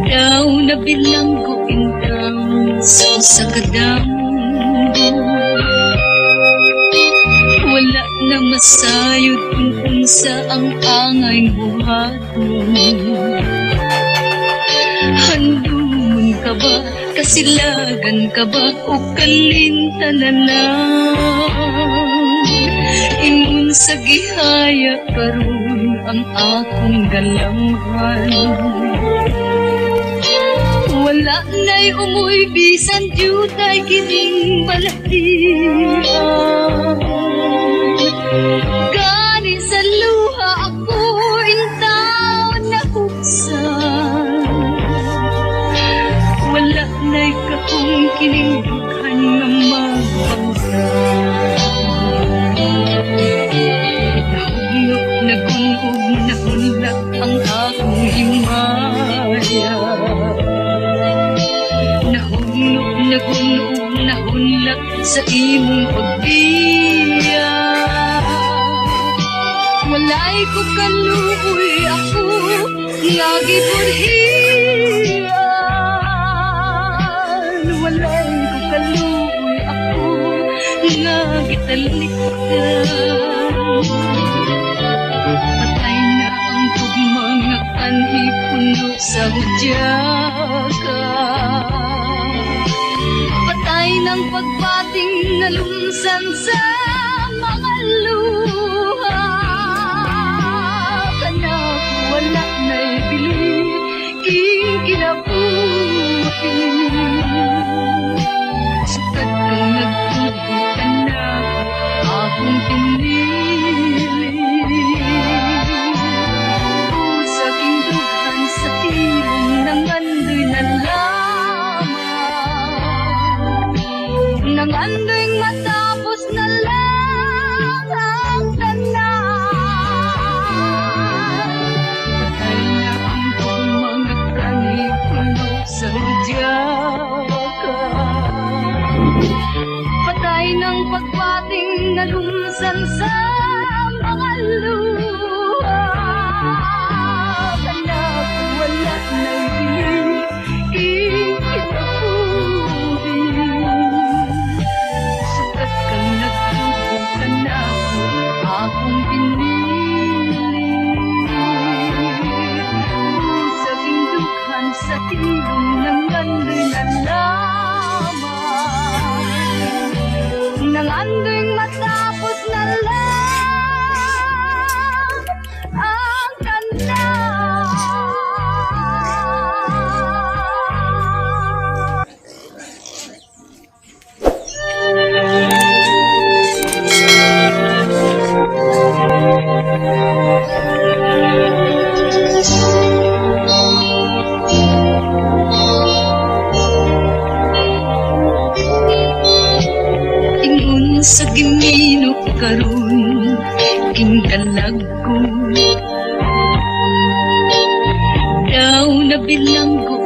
Daw na bilanggo intang sa kadamgo, wala na masayod kung unsa ang angay buhaton. Handumon ka ba, kasilagan ka ba, o kalinta na lang? Ingon sa gihaya karon ang akong galamhan. Wala na'y umuy bisan jutay kining balatian. Gani sa luha ako intaw na huksan. Wala na'y kakong kining dughan nga magpangsan. Nahugnog na gunog na hunlak ang akong himaya. Nahugnog na gunog na hunlak sa imong pagbiya. Walay ko kaluoy ako nga gibudhian. Walay ko kaluoy ako nga gitalikdan. Patay na ang tugmang nga kanhi puno sa hudyaga. Patay ng pagbating na lumsan sa mga luha. Kanak wala na'y bili king kinabuhi. Sukat kang nagtubo ka na akong pinili. Sa kindughan sa tilong ng andoy na lamang. Nang andoy matapos na lang ang tanan. Patay na ang mga kanhi puno sa hudyaga. Patay ng pagbating na lumsan sa mga luha. Kanak wala na'y bili ikinabuhi. Sukat kang nagtubo ka na akong pinili. Sa indughan sa tilong ng andoy na lamang. Nang andoy matapos na lang ang tanan. Ingon sa gimino karon kinkalag ko. Daw na bilanggo